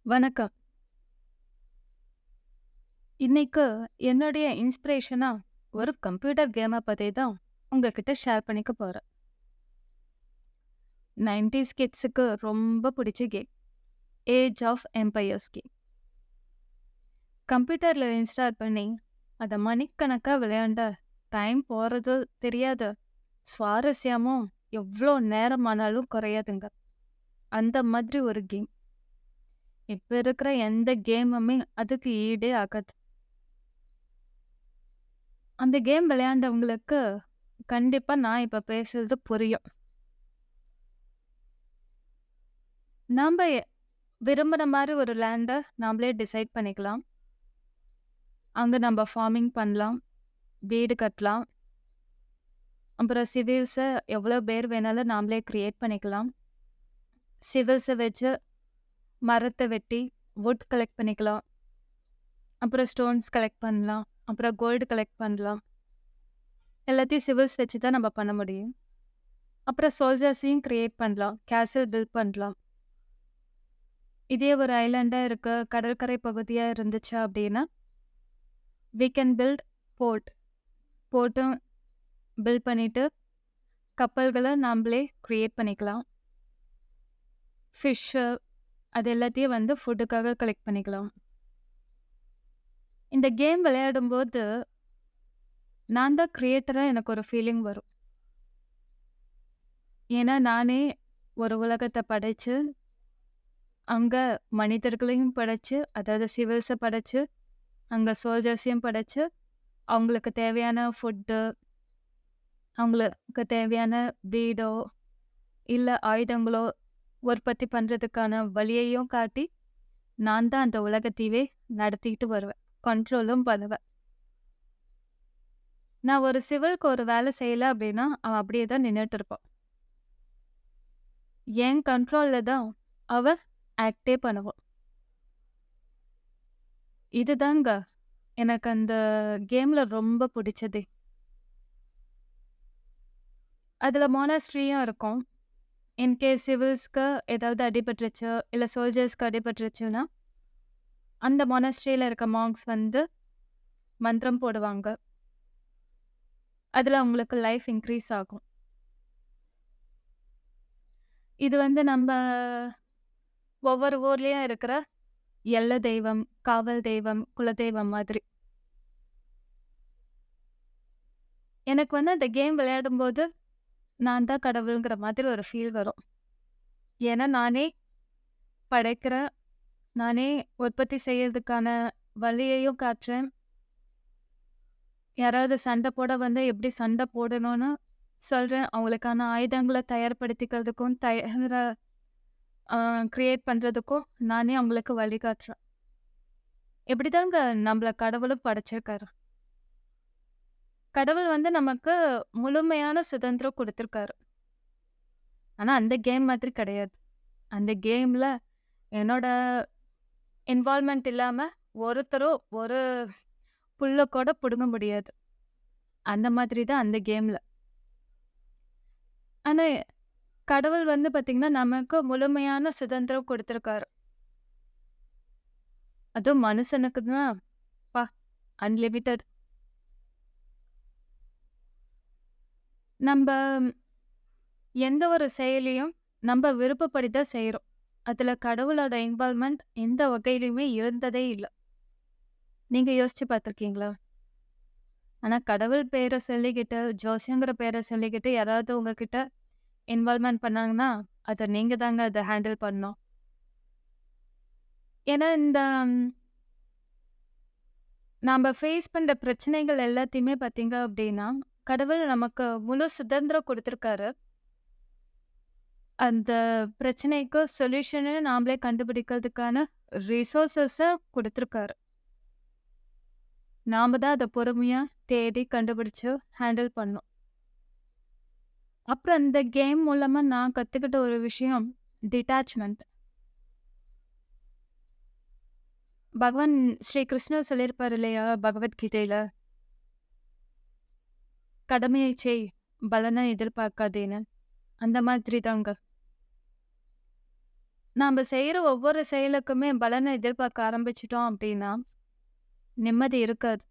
வணக்கம். இன்னைக்கு என்னுடைய இன்ஸ்பிரேஷனா ஒரு கம்ப்யூட்டர் கேம பத்தி தான் உங்ககிட்ட ஷேர் பண்ணிக்க போறேன். 90ஸ் கிட்ஸுக்கு ரொம்ப பிடிச்ச game. Age of empires game. கம்ப்யூட்டர்ல இன்ஸ்டால் பண்ணி அத மணிக்கணக்கா விளையாண்டா டைம் போறது தெரியாது. சுவாரஸ்யமும் எவ்ளோ நேரமானாலும் குறையாதுங்க. அந்த மாதிரி ஒரு கேம். இப்ப இருக்கிற எந்த கேமுமே அதுக்கு ஈடே ஆகாது. அந்த கேம் விளையாண்டவங்களுக்கு கண்டிப்பா நான் இப்ப பேசுறது புரியும். நாம்ப விரும்புன மாரி ஒரு லேண்ட நாமளே டிசைட் பண்ணிக்கலாம். அங்க நம்ப ஃபார்மிங் பண்ணலாம், வீடு கட்டலாம். அப்புறம் சிவில்ஸ எவ்வளோ பேர் வேணாலும் நாமளே கிரியேட் பண்ணிக்கலாம். சிவில்ஸ வச்சு மரத்த வெட்டி வுட் கலெக்ட் பண்ணிக்கலாம். அப்புறம் ஸ்டோன்ஸ் கலெக்ட் பண்ணலாம். அப்புறம் கோல்டு கலெக்ட் பண்ணலாம். எல்லாத்தையும் சிவில்ஸ் வச்சு தான் நம்ம பண்ண முடியும். அப்புறம் சோல்ஜர்ஸையும் கிரியேட் பண்ணலாம். கேசல் பில்ட் பண்ணலாம். இதே ஒரு ஐலேண்டா இருக்க கடற்கரை பகுதியா இருந்துச்சு அப்படின்னா, வி கேன் பில்ட் போர்ட். போர்ட்டும் பில்ட் பண்ணிட்டு கப்பல்கள நாம்பளே கிரியேட் பண்ணிக்கலாம். ஃபிஷ்ஷு அது எல்லாத்தையும் வந்து ஃபுட்டுக்காக கலெக்ட் பண்ணிக்கலாம். இந்த கேம் விளையாடும்போது, நான் தான் கிரியேட்டரா எனக்கு ஒரு ஃபீலிங் வரும். ஏன்னா, நானே ஒரு உலகத்த படைச்சு, அங்க மனிதர்களையும் படைச்சு, அதாவது சிவில்ஸ படைச்சு, அங்க சோல்ஜர்ஸையும் படைச்சு, அவங்களுக்கு தேவையான ஃபுட்டு, அவங்களுக்கு தேவையான வீடோ, இல்ல ஆயுதங்களோ உற்பத்தி பண்றதுக்கான வழியையும் காட்டி, நான் தான் அந்த உலகத்தையவே நடத்திட்டு வருவேன். கண்ட்ரோலும் பண்ணுவேன். நான் ஒரு சிவில்க்கு ஒரு வேலை செய்யல அப்படின்னா, அவன் அப்படியே தான் நின்னுட்டு இருப்பான். என் கண்ட்ரோல்ல தான் அவன் ஆக்டே பண்ணுவான். இதுதாங்க எனக்கு அந்த கேம்ல ரொம்ப பிடிச்சதே. அதுல மோனாஸ்ட்ரியும் இருக்கும். இன்கேஸ் சிவில்ஸ்க்கு ஏதாவது அடிபட்டுருச்சு, இல்ல சோல்ஜர்ஸ்க்கு அடிபட்டுருச்சுன்னா, அந்த மோனாஸ்ட்ரியில இருக்க மாங்க்ஸ் வந்து மந்திரம் போடுவாங்க. அதுல அவங்களுக்கு லைஃப் இன்க்ரீஸ் ஆகும். இது வந்து நம்ப ஒவ்வொரு ஊர்லயும் இருக்கிற எல்ல தெய்வம், காவல் தெய்வம், குலதெய்வம் மாதிரி. எனக்கு வந்து அந்த கேம் விளையாடும்போது, நான் தான் கடவுள்ங்கிற மாதிரி ஒரு ஃபீல் வரும். ஏன்னா நானே படைக்கிறேன், நானே உற்பத்தி செய்யறதுக்கான வழியையும் காட்டுறேன். யாராவது சண்டை போட வந்தா எப்படி சண்டை போடணும்னு சொல்றேன். அவங்களுக்கான ஆயுதங்கள தயார்படுத்திக்கிறதுக்கும், கிரியேட் பண்றதுக்கும் நானே அவங்களுக்கு வழிகாட்டுறேன். இப்படிதாங்க நம்மள கடவுளும் படைச்சிருக்காரு. கடவுள் வந்து நமக்கு முழுமையான சுதந்திரம் குடுத்திருக்காரு. ஆனா அந்த கேம் மாதிரி கிடையாது. அந்த கேம்ல என்னோட இன்வால்வ்மென்ட் இல்லாம ஒருத்தரும் ஒரு புல்ல கூட புடுங்க முடியாது. அந்த மாதிரி தான் அந்த கேம்ல. ஆனா கடவுள் வந்து பாத்தீங்கன்னா, நமக்கு முழுமையான சுதந்திரம் குடுத்திருக்காரு. அதுவும் மனுஷனுக்கு தான் அப்பா அன்லிமிட்டட். நம்ப எந்த ஒரு செயலையும் நம்ப விருப்பப்படி தான் செய்றோம். அதுல கடவுளோட இன்வால்வ்மென்ட் எந்த வகையிலயுமே இருந்ததே இல்ல. நீங்க யோசிச்சு பார்த்துருக்கீங்களா? ஆனா கடவுள் பேர சொல்லிக்கிட்டு, ஜோசியங்கிற பேர சொல்லிக்கிட்டு யாராவது உங்ககிட்ட இன்வால்வ்மென்ட் பண்ணாங்கன்னா, அத நீங்க தாங்க அத ஹேண்டில் பண்ணணும். ஏன்னா இந்த நாம ஃபேஸ் பண்ற பிரச்சனைகள் எல்லாத்தையுமே பார்த்தீங்க அப்டின்னா, கடவுள் நமக்கு முழு சுதந்திரம் குடுத்திருக்காரு. அந்த பிரச்சனைக்கு சொல்யூஷன நாமளே கண்டுபிடிக்கிறதுக்கான ரிசோர்ஸஸ குடுத்திருக்காரு. நாம தான் அத பொறுமையா தேடி கண்டுபிடிச்சு ஹேண்டில் பண்ணணும். அப்புறம் இந்த கேம் மூலமா நான் கத்துக்கிட்ட ஒரு விஷயம் டிட்டாச்மென்ட். பகவான் ஸ்ரீ கிருஷ்ணர் சொல்லியிருப்பாரு இல்லையா? பகவத்கீதையில, "கடமையை செய், பலனை எதிர்பார்க்காதேன்னு." அந்த மாதிரி தாங்க. நாம செய்ற ஒவ்வொரு செயலுக்குமே பலன எதிர்பார்க்க ஆரம்பிச்சுட்டோம் அப்டின்னா, நிம்மதி இருக்காது.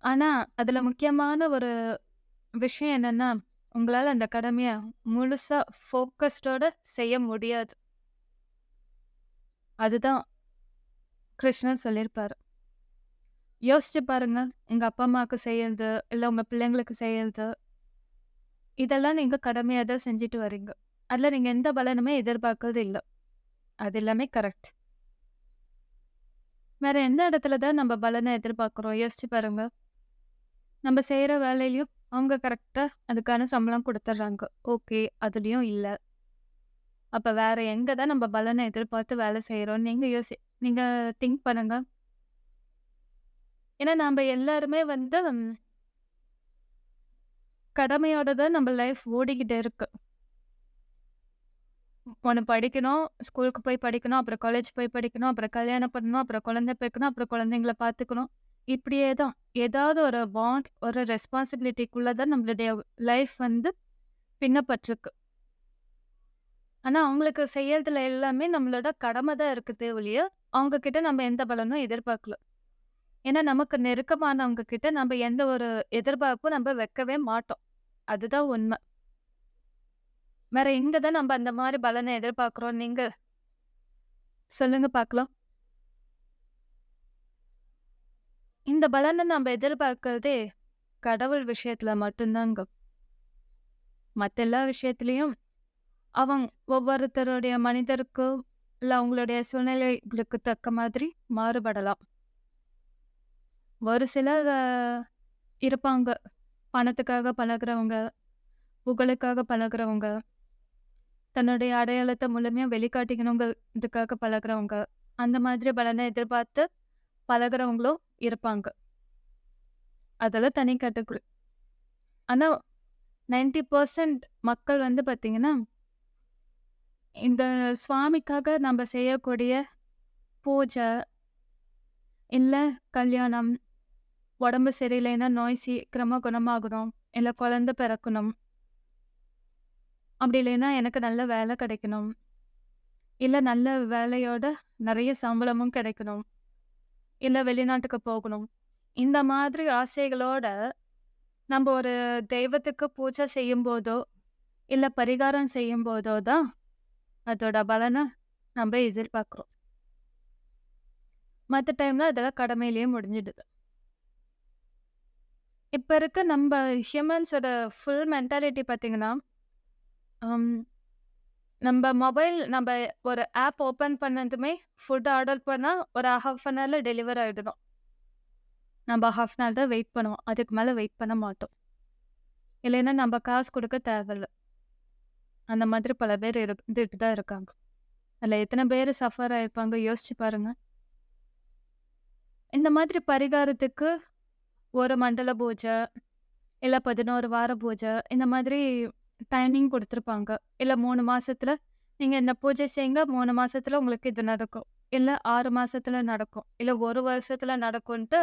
ஆனா, அதுல முக்கியமான ஒரு விஷயம் என்னன்னா, உங்களால அந்த கடமைய முழுசா ஃபோக்கஸ்டோட செய்ய முடியாது. அதுதான் கிருஷ்ணர் சொல்லியிருப்பாரு. யோசிச்சு பாருங்க. உங்க அப்பா, அம்மாவுக்கு செய்யறது, இல்ல உங்க பிள்ளைங்களுக்கு செய்யறது, இதெல்லாம் நீங்க கடமையா தான் செஞ்சுட்டு வரீங்க. அதுல நீங்க எந்த பலனுமே எதிர்பார்க்கறது இல்ல. அது எல்லாமே கரெக்ட். வேற எந்த இடத்துல தான் நம்ம பலன எதிர்பார்க்கிறோம்? யோசிச்சு பாருங்க. நம்ம செய்ற வேலையிலயும் அவங்க கரெக்ட்டா அதுக்கான சம்பளம் குடுத்துர்றாங்க. ஓகே. அதுலயும் இல்ல. அப்ப வேற எங்க தான் நம்ம பலன எதிர்பார்த்து வேலை செய்றோம்னு நீங்க திங்க் பண்ணுங்க. ஏன்னா நம்ப எல்லாருமே வந்து கடமையோட தான் நம்ம லைஃப் ஓடிக்கிட்டு இருக்கு. ஒண்ணு படிக்கணும், ஸ்கூலுக்கு போய் படிக்கணும், அப்புறம் காலேஜ் போய் படிக்கணும், அப்புறம் கல்யாணம் பண்ணணும், அப்புறம் குழந்தை பெக்கணும், அப்புறம் குழந்தைங்கள பார்த்துக்கணும். இப்படியே தான். ஏதாவது ஒரு பாண்ட், ஒரு ரெஸ்பான்சிபிலிட்டிக்குள்ள தான் நம்மளுடைய லைஃப் வந்து பின்னப்பட்டிருக்கு. ஆனா, அவங்களுக்கு செய்யறதுல எல்லாமே நம்மளோட கடமை தான் இருக்குதே ஒழிய, அவங்க கிட்ட நம்ம எந்த பலனும் எதிர்பார்க்கல. ஏன்னா, நமக்கு நெருக்கமானவங்க கிட்ட நம்ம எந்த ஒரு எதிர்பார்ப்பும் நம்ம வைக்கவே மாட்டோம். அதுதான் உண்மை. வேற எங்க தான் நம்ம அந்த மாரி பலன எதிர்பார்க்கிறோம்? நீங்க சொல்லுங்க பார்க்கலாம். இந்த பலன நம்ம எதிர்பார்க்கிறதே கடவுள் விஷயத்துல மட்டும்தாங்க. மத்த எல்லா விஷயத்திலயும் ஒவ்வொருத்தருடைய மனிதருக்கும், இல்ல அவங்களுடைய சூழ்நிலைகளுக்கு தக்க மாதிரி மாறுபடலாம். ஒரு சிலர் இருப்பாங்க. பணத்துக்காக பழகுறவங்க, புகழுக்காக பழகுறவங்க, தன்னுடைய அடையாளத்த முழுமையா வெளிக்காட்டிக்கணுங்கிறதுக்காக பழகுறவங்க, அந்த மாதிரி பலன எதிர்பார்த்து பழகுறவங்களும் இருப்பாங்க. அதெல்லாம் தனி கேட்டகரி. ஆனா 90% மக்கள் வந்து பார்த்தீங்கன்னா, இந்த சுவாமிக்காக நம்ம செய்யக்கூடிய பூஜை, இல்ல கல்யாணம், உடம்பு சரியில்லைன்னா நோய் சீக்கிரமா குணமாகணும், இல்ல குழந்தை பிறக்கணும், அப்படி இல்லைன்னா எனக்கு நல்ல வேலை கிடைக்கணும், இல்ல நல்ல வேலையோட நெறைய சம்பளமும் கிடைக்கணும், இல்ல வெளிநாட்டுக்கு போகணும். இந்த மாதிரி ஆசைகளோட நம்ம ஒரு தெய்வத்துக்கு பூஜை செய்யும்போதோ, இல்ல பரிகாரம் செய்யும்போதோ தான் அதோட பலன நம்ப எதிர்பார்க்குறோம். மத்த டைம்ல அதெல்லாம் கடமையிலேயே முடிஞ்சிடுது. இப்ப இருக்க நம்ப ஹியூமன்ஸோட ஃபுல் மென்டாலிட்டி பார்த்தீங்கன்னா, அம் நம்ப ஒரு ஆப் ஓப்பன் பண்ணதுமே ஃபுட் ஆர்டர் பண்ணா ஒரு 1/2 அன் ஹவர்ல டெலிவர் ஆயிடணும். நம்ப 1/2 அன் ஹவர் தான் வெயிட் பண்ணுவோம். அதுக்கு மேல வெயிட் பண்ண மாட்டோம். இல்லைன்னா நம்ப காசு குடுக்க தேவையில்ல. அந்த மாதிரி பல பேர் இருந்துட்டு தான் இருக்காங்க. அதுல எத்தன பேரு சஃபர் ஆயிருப்பாங்க யோசிச்சு பாருங்க. இந்த மாதிரி பரிகாரத்துக்கு ஒரு மண்டல பூஜை, இல்ல 11 வார பூஜை, இந்த மாதிரி டைமிங் குடுத்துருப்பாங்க. இல்ல 3 மாசத்துல நீங்க இந்த பூஜை செய்யுங்க, 3 மாசத்துல உங்களுக்கு இது நடக்கும். இல்ல 6 மாசத்துல நடக்கும். இல்ல 1 வருஷத்துல நடக்குன்ட்டு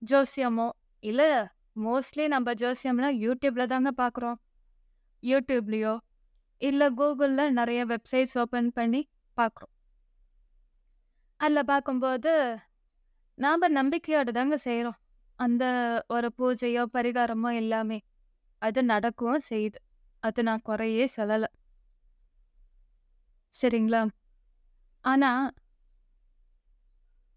ஜோசியமோ, இல்ல மோஸ்ட்லி நம்ம ஜோசியம்லாம் YouTubeல தாங்க பார்க்குறோம். YouTubeலயோ, இல்ல Googleல நெறைய வெப்சைட்ஸ் ஓப்பன் பண்ணி பார்க்குறோம். அதுல பார்க்கும்போது நாம நம்பிக்கையோட தாங்க செய்றோம். அந்த ஒரு பூஜையோ, பரிகாரமோ எல்லாமே. அது நடக்கவும் செய்யுது. அது நான் குறையே சொல்லல. சரிங்களா? ஆனா,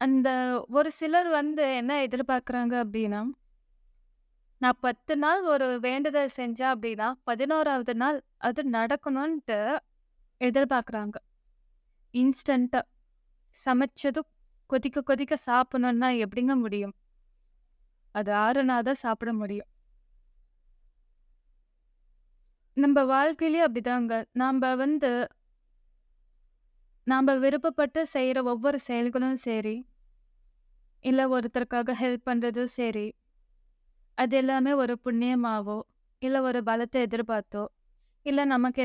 அந்த ஒரு சிலர் வந்து என்ன எதிர்பார்க்குறாங்க அப்டின்னா, நான் 10 நாள் ஒரு வேண்டுதல் செஞ்சேன் அப்டின்னா, 11வது நாள் அது நடக்கணுன்ட்டு எதிர்பார்க்குறாங்க. இன்ஸ்டன்ட்டா. சமைச்சதும் கொதிக்க கொதிக்க சாப்பிடணும்னா எப்படிங்க முடியும்? அது ஆறுனா தான் சாப்பிட முடியும். நம்ப வாழ்க்கையிலயும் அப்படிதாங்க. நாம்ப விருப்பப்பட்டு செய்ற ஒவ்வொரு செயல்களும் சரி, இல்ல ஒருத்தருக்காக ஹெல்ப் பண்றதும் சரி, அது எல்லாமே ஒரு புண்ணியமாவோ, இல்ல ஒரு பலத்த எதிர்பார்த்தோ, இல்ல நமக்கு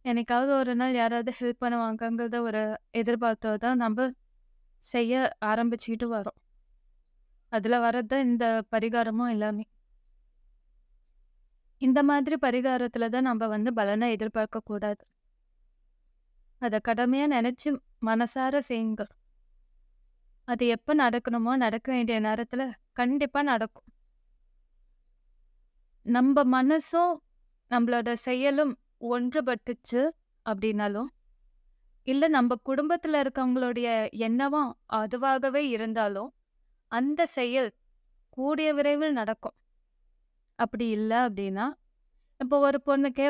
என்னைக்காவது ஒரு நாள் யாராவது ஹெல்ப் பண்ணுவாங்கங்கிறத ஒரு எதிர்பார்த்தோ தான் நம்ப செய்ய ஆரம்பிச்சுக்கிட்டு வரோம். அதுல வர்றது தான் இந்த பரிகாரமும் எல்லாமே. இந்த மாதிரி பரிகாரத்துல தான் நம்ம பலனை எதிர்பார்க்க கூடாது. அத கடமையா நெனச்சு மனசார செய்யுங்க. அது எப்ப நடக்கணுமோ, நடக்க வேண்டிய நேரத்துல கண்டிப்பா நடக்கும். நம்ப மனசும், நம்மளோட செயலும் ஒன்றுபட்டுச்சு அப்படின்னாலும், இல்ல நம்ப குடும்பத்துல இருக்கவங்களுடைய எண்ணமும் அதுவாகவே இருந்தாலும், அந்த செயல் கூடிய விரைவில் நடக்கும். அப்படி இல்ல அப்படின்னா, இப்போ ஒரு பொண்ணுக்கே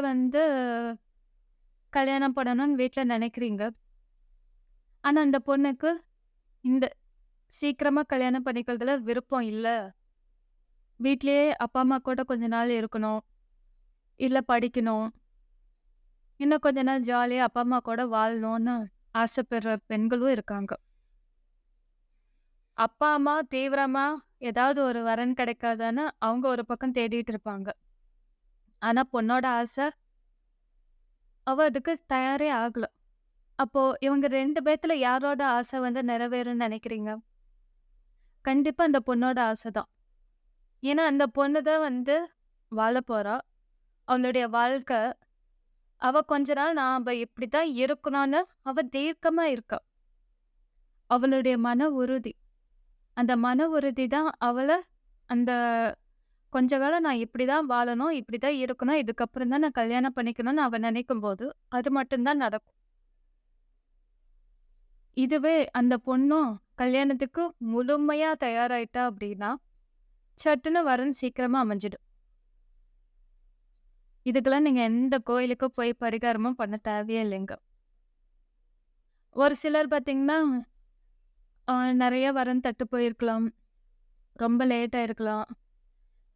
கல்யாணம் பண்ணணும்னு வீட்ல நெனைக்கிறீங்க. ஆனா அந்த பொண்ணுக்கு இந்த சீக்கிரமா கல்யாணம் பண்ணிக்கிறதுல விருப்பம் இல்ல. வீட்லயே அப்பா, அம்மா கூட கொஞ்ச நாள் இருக்கணும். இல்ல படிக்கணும். இன்னும் கொஞ்ச நாள் ஜாலியா அப்பா, அம்மா கூட வாழணும்னு ஆசைப்படுற பெண்களும் இருக்காங்க. அப்பா, அம்மா தீவிரமா ஏதாவது ஒரு வரன் கிடைக்காதான்னு அவங்க ஒரு பக்கம் தேடிட்டு இருப்பாங்க. ஆனா பொண்ணோட ஆசை, அவ அதுக்கு தயாரே ஆகல. அப்போ இவங்க 2 பேத்துல யாரோட ஆசை நிறைவேறும்னு நெனைக்கிறீங்க? கண்டிப்பா அந்த பொண்ணோட ஆசை தான். ஏன்னா அந்த பொண்ணு தான் வாழப் போறா. அவளுடைய வாழ்க்கை, அவ கொஞ்ச நாள் நாம இப்படித்தான் இருக்கணும்னு அவ தீர்க்கமா இருக்கா. அவளுடைய மன உறுதி. அந்த மன உறுதி தான் அவள அந்த கொஞ்ச காலம் நான் இப்படிதான் வாழணும், இப்படிதான் இருக்கணும், இதுக்கப்புறம் தான் நான் கல்யாணம் பண்ணிக்கணும்னு அவ நினைக்கும்போது, அது மட்டும் தான் நடக்கும். இதுவே அந்த பொண்ணும் கல்யாணத்துக்கு முழுமையா தயாராயிட்டா அப்படின்னா, சட்டுன்னு வரன் சீக்கிரமா அமைஞ்சிடும். இதுக்கெல்லாம் நீங்க எந்த கோயிலுக்கும் போய் பரிகாரமும் பண்ண தேவையே இல்லைங்க. ஒரு சிலர் பார்த்தீங்கன்னா, நெறைய வரன் தட்டு போயிருக்கலாம். ரொம்ப லேட் ஆயிருக்கலாம்.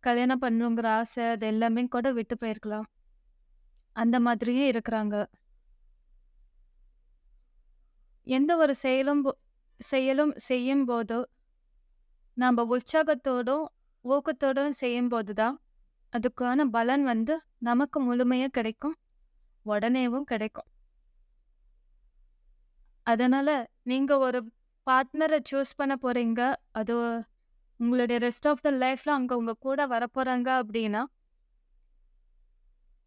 கல்யாணம் பண்ணணுங்கிற ஆசை, அது எல்லாமே கூட விட்டு போயிருக்கலாம். அந்த மாதிரியும் இருக்கிறாங்க. எந்த ஒரு செயலும் செய்யும்போதோ, நம்ப உற்சாகத்தோடும், ஊக்கத்தோடும் செய்யும்போது தான், அதுக்கான பலன் நமக்கு முழுமையா கிடைக்கும். உடனேவும் கிடைக்கும். அதனால நீங்க ஒரு பார்ட்னர சூஸ் பண்ண போறீங்க. அது உங்களுடைய ரெஸ்ட் ஆஃப் த லைஃப்ல அவங்க உங்க கூட வரப்போறாங்க அப்படின்னா,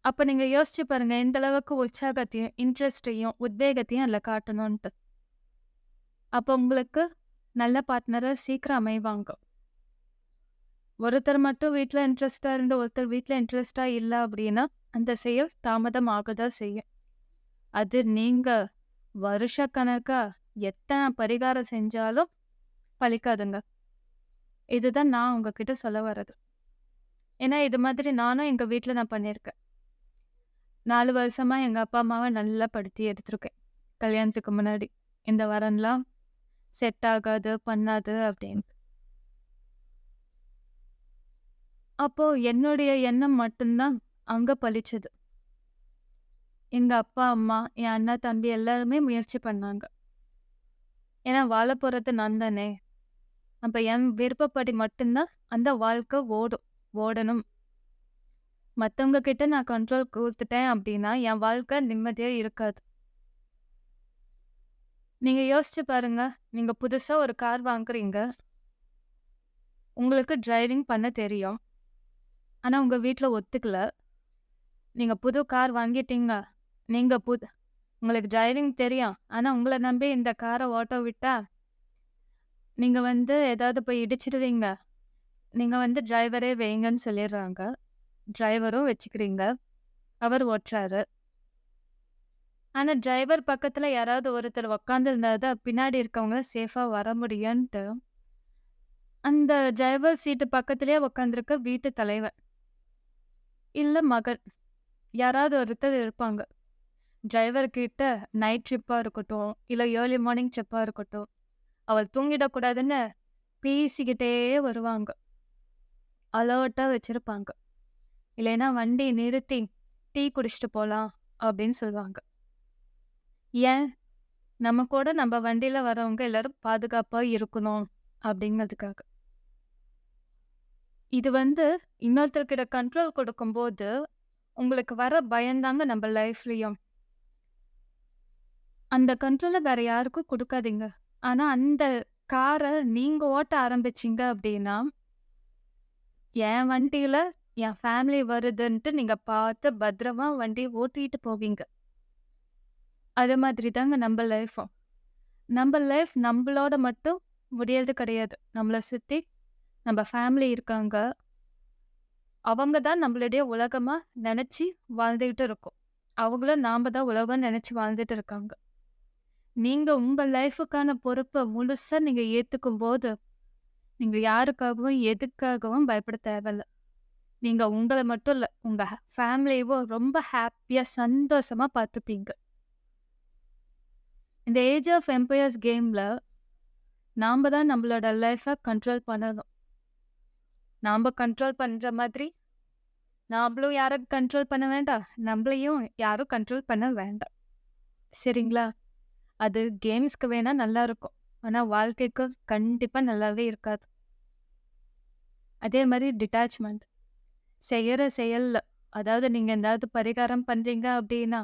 அப்ப நீங்க யோசிச்சு பாருங்க, எந்த அளவுக்கு உற்சாகத்தையும், இன்ட்ரெஸ்ட்டையும், உத்வேகத்தையும் அதுல காட்டணும்ன்ட்டு. அப்ப உங்களுக்கு நல்ல பார்ட்னரா சீக்கிரம் அமைவாங்க. ஒருத்தர் மட்டும் வீட்ல இன்ட்ரெஸ்ட்டா இருந்து, ஒருத்தர் வீட்ல இன்ட்ரெஸ்ட்டா இல்ல அப்படின்னா, அந்த செயல் தாமதம் ஆகதான் செய்யும். அது நீங்க வருஷக்கணக்கா எத்தனை பரிகாரம் செஞ்சாலும் பலிக்காதுங்க. இதுதான் நான் உங்ககிட்ட சொல்ல வர்றது. ஏன்னா இது மாதிரி நானும் எங்க வீட்ல நான் பண்ணியிருக்கேன். 4 வருஷமா எங்க அப்பா, அம்மாவ நல்லா படுத்தி எடுத்திருக்கேன். கல்யாணத்துக்கு முன்னாடி. இந்த வரன்லாம் செட் ஆகாது, பண்ணாது அப்படின்ட்டு. அப்போ என்னுடைய எண்ணம் மட்டும்தான் அங்க பலிச்சது. எங்க அப்பா, அம்மா, என் அண்ணா, தம்பி எல்லாருமே முயற்சி பண்ணாங்க. ஏன்னா வாழப் போறது நான் தானே. அப்ப என் விருப்பப்படி மட்டும்தான் அந்த வாழ்க்கை ஓடணும். மத்தவங்க கிட்ட நான் கண்ட்ரோல் குடுத்துட்டேன் அப்படின்னா, என் வாழ்க்கை நிம்மதியா இருக்காது. நீங்க யோசிச்சு பாருங்க. நீங்க புதுசா ஒரு கார் வாங்குறீங்க. உங்களுக்கு டிரைவிங் பண்ண தெரியும். ஆனா உங்க வீட்ல ஒத்துக்கல. நீங்க புது கார் வாங்கிட்டீங்க. நீங்க உங்களுக்கு டிரைவிங் தெரியும். ஆனா உங்கள நம்பி இந்த கார ஓட்ட விட்டா, நீங்க ஏதாவது போய் இடிச்சிடுவீங்க. நீங்க டிரைவரே வைங்கன்னு சொல்லிடுறாங்க. டிரைவரும் வச்சுக்கிறீங்க. அவர் ஓட்டுறாரு. ஆனா டிரைவர் பக்கத்துல யாராவது ஒருத்தர் உக்காந்துருந்தா தான் பின்னாடி இருக்கவங்க சேஃபா வர முடியும்ன்ட்டு, அந்த டிரைவர் சீட்டு பக்கத்திலேயே உக்காந்துருக்க வீட்டு தலைவர், இல்ல மகன், யாராவது ஒருத்தர் இருப்பாங்க. டிரைவர் கிட்ட நைட் ட்ரிப்பா இருக்கட்டும், இல்ல ஏர்லி மார்னிங் ட்ரிப்பா இருக்கட்டும், அவர் தூங்கிடக்கூடாதுன்னு பேசிக்கிட்டே வருவாங்க. அலர்ட்டா வச்சிருப்பாங்க. இல்லைன்னா வண்டி நிறுத்தி டீ குடிச்சிட்டு போலாம் அப்படின்னு சொல்லுவாங்க. ஏன்? நம்ம கூட நம்ம வண்டியில வரவங்க எல்லாரும் பாதுகாப்பா இருக்கணும் அப்படிங்கிறதுக்காக. இது இன்னொருத்தர்கிட்ட கண்ட்ரோல் கொடுக்கும்போது உங்களுக்கு வர பயந்தாங்க நம்ம லைஃப்லயும். அந்த கண்ட்ரோல வேற யாருக்கும் கொடுக்காதீங்க. ஆனா அந்த காரை நீங்க ஓட்ட ஆரம்பிச்சீங்க அப்படின்னா, என் வண்டியில என் ஃபேமிலி வருதுன்ட்டு நீங்க பார்த்து பத்திரமா வண்டி ஓட்டிட்டு போவீங்க. அது மாதிரி தாங்க நம்ம லைஃப்பும். நம்ம லைஃப் நம்மளோட மட்டும் முடியறது கிடையாது. நம்மள சுத்தி நம்ம ஃபேமிலி இருக்காங்க. அவங்க தான் நம்மளுடைய உலகமா நெனச்சு வாழ்ந்துகிட்டு இருக்கோம். அவங்கள நாம தான் உலகம்னு நெனச்சு வாழ்ந்துட்டு இருக்காங்க. நீங்க உங்க லைஃப்‌க்கான பொறுப்ப முழுசா நீங்க ஏத்துக்கும்போது, நீங்க யாருக்காகவும், எதுக்காகவும் பயப்பட தேவையில்ல. நீங்க உங்கள மட்டும் இல்ல, உங்க ஃபேமிலியவும் ரொம்ப ஹேப்பியா, சந்தோஷமா பார்த்துப்பீங்க. இந்த ஏஜ் ஆஃப் எம்பயர்ஸ் கேம்ல நாம தான் நம்மளோட லைஃப கண்ட்ரோல் பண்ணணும். நாம கண்ட்ரோல் பண்ற மாதிரி, நாமளும் யார கண்ட்ரோல் பண்ண வேண்டாம். நம்மளையும் யாரும் கண்ட்ரோல் பண்ண வேண்டாம். சரிங்களா? அது கேம்ஸ்‌க்கு வேணா நல்லா இருக்கும். ஆனா வாழ்க்கைக்கு கண்டிப்பா நல்லாவே இருக்காது. அதே மாரி டிட்டாச்மென்ட். செய்யற செயல்ல, அதாவது நீங்க ஏதாவது பரிகாரம் பண்றீங்க அப்டின்னா,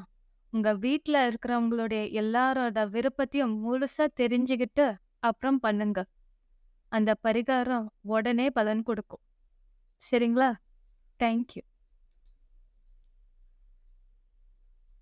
உங்க வீட்ல இருக்கிறவங்களுடைய எல்லாரோட விருப்பத்தையும் முழுசா தெரிஞ்சுகிட்டு அப்புறம் பண்ணுங்க. அந்த பரிகாரம் உடனே பலன் குடுக்கும். சரிங்களா? Thank you.